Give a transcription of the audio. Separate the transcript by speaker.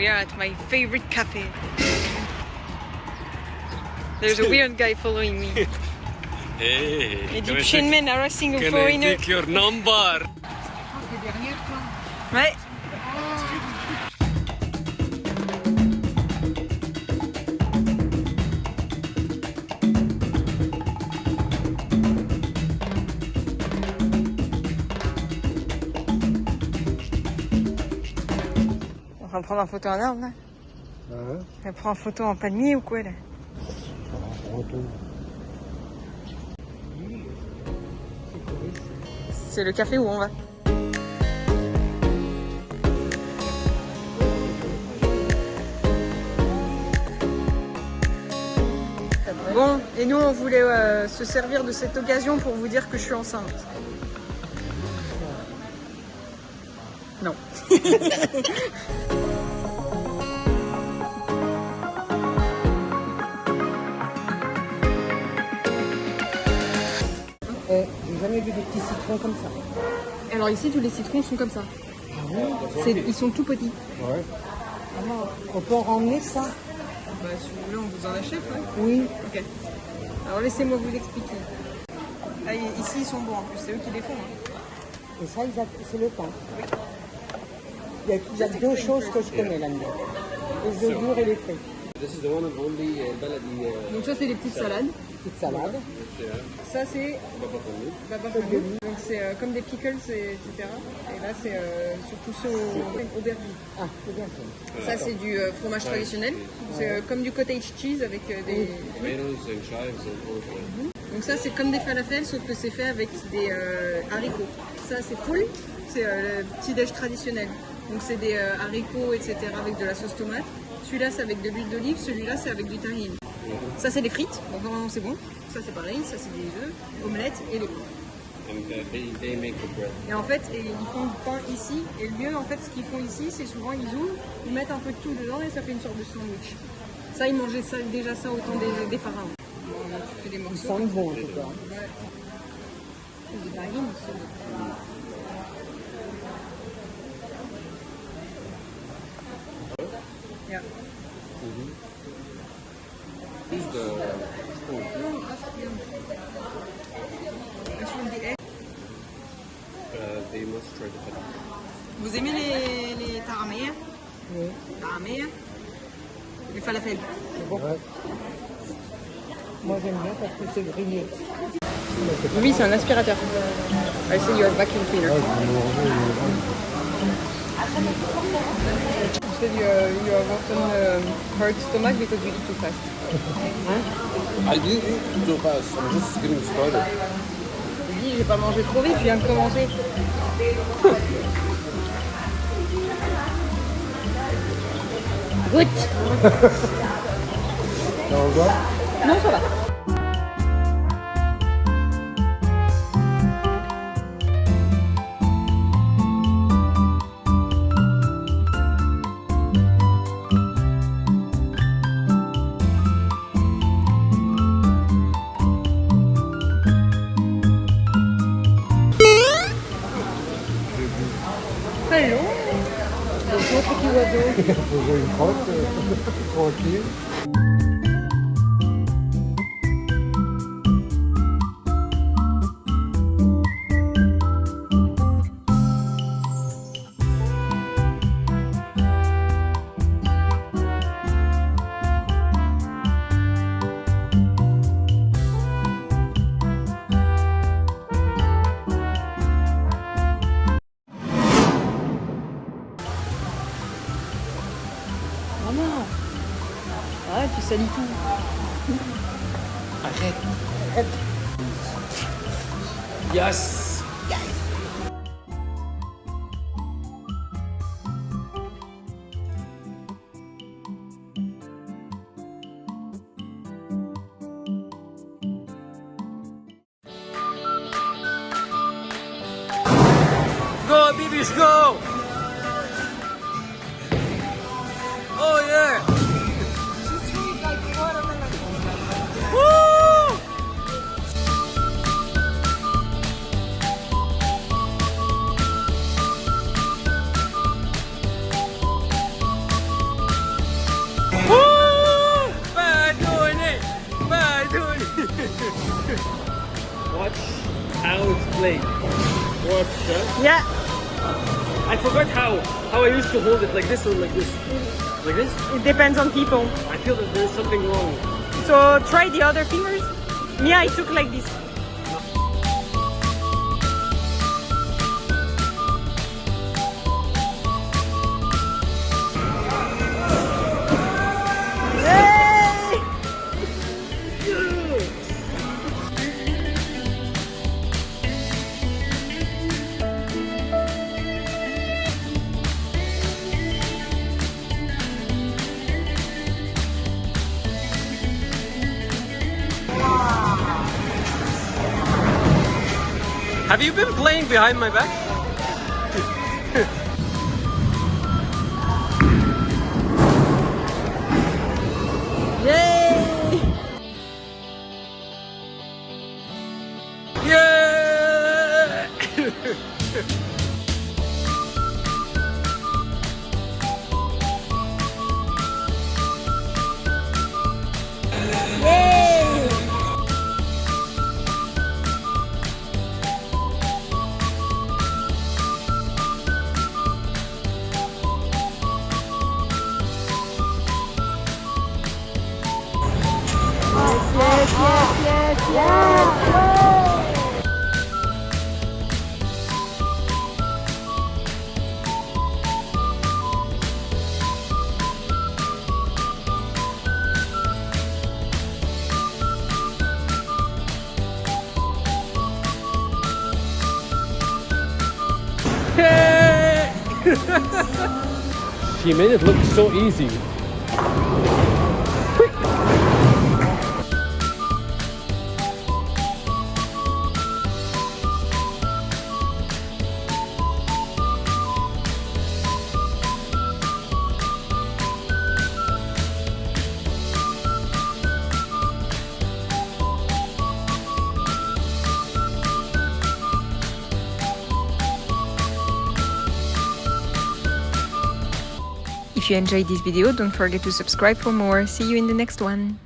Speaker 1: we are at my favorite cafe. There's a weird guy following me.
Speaker 2: Hey,
Speaker 1: Egyptian men harassing a
Speaker 2: can I
Speaker 1: foreigner.
Speaker 2: take your number?
Speaker 1: Ouais. On va prendre en photo un arbre là. Elle prend en photo en palmier ou quoi là? C'est le café où on va. Bon, et nous on voulait se servir de cette occasion pour vous dire que je suis enceinte. Non.
Speaker 3: J'ai jamais vu des petits citrons comme ça.
Speaker 1: Alors ici tous les citrons sont comme ça.
Speaker 3: Ah oui?
Speaker 1: Ils sont tout petits.
Speaker 3: Ouais. On peut en ramener ça?
Speaker 1: Bah celui-là on vous en achète, ouais.
Speaker 3: Oui.
Speaker 1: Ok. Alors laissez-moi vous l'expliquer. Ah, ici ils sont bons en plus, c'est eux qui les font. Hein.
Speaker 3: Et ça, c'est le pain. Il y a deux choses que je connais là-dedans. Les œufs durs et les frites.
Speaker 2: This is the one and only baladi.
Speaker 1: Donc ça c'est les petites salades.
Speaker 3: Petite salade.
Speaker 1: Ça c'est baba ganoush. Donc c'est comme des pickles etc. Et là c'est surtout ceux au aubergine.
Speaker 3: Ah, c'est bien ça.
Speaker 1: Ça c'est du fromage traditionnel. C'est comme du cottage cheese avec des...
Speaker 2: Tomatoes and chives and all.
Speaker 1: Donc ça c'est comme des falafels sauf que c'est fait avec des haricots. Ça c'est full, c'est le petit déj traditionnel. Donc c'est des haricots etc. avec de la sauce tomate. Celui-là c'est avec de l'huile d'olive, celui-là c'est avec du tahine. Ça c'est des frites, donc normalement c'est bon. Ça c'est pareil, ça c'est des œufs, omelettes et le pain.
Speaker 2: And they make the bread.
Speaker 1: Et en fait, ils font du pain ici. Et le mieux en fait, ce qu'ils font ici, c'est souvent ils ouvrent, ils mettent un peu de tout dedans et ça fait une sorte de sandwich. Ça, ils mangeaient ça, déjà ça au temps des pharaons. Bon, tu fais des morceaux.
Speaker 3: Ils sentent bon en tout cas.
Speaker 1: Ouais. C'est du tahine, c'est Yeah.
Speaker 2: Use the spoon. They must try the falafel.
Speaker 1: Vous aimez les taameya?
Speaker 3: Oui.
Speaker 1: Taameya? Les falafels?
Speaker 3: C'est bon. Ouais. Moi j'aime bien parce que c'est grillé.
Speaker 1: Oui, c'est un aspirateur. I see you have vacuum cleaner. You said you have often hurt stomach because you eat too fast.
Speaker 2: I didn't eat too fast. I'm just getting started.
Speaker 1: Je dis, j'ai pas mangé trop vite, je viens de commencer. Goûte.
Speaker 3: Ça va?
Speaker 1: Non, ça va. Hello. Bonjour petit oiseau.
Speaker 3: Poser une crotte, tranquille.
Speaker 1: Maman. Ah, tu salis tout.
Speaker 2: Arrête. Yes. Go, babies, go! Oh yeah! Woo!
Speaker 4: play.
Speaker 2: What's that?
Speaker 3: Yeah.
Speaker 4: I forgot how I used to hold it, like this or like this. Like this?
Speaker 3: It depends on people.
Speaker 4: I feel that there's something wrong.
Speaker 3: So try the other fingers. Mia, I took like this. Yay!
Speaker 4: Have you been playing behind my back?
Speaker 3: Yay!
Speaker 4: Yeah!
Speaker 3: Yay! Yes, yes, yes, yes!
Speaker 4: She made it look so easy.
Speaker 5: If you enjoyed this video, don't forget to subscribe for more. See you in the next one.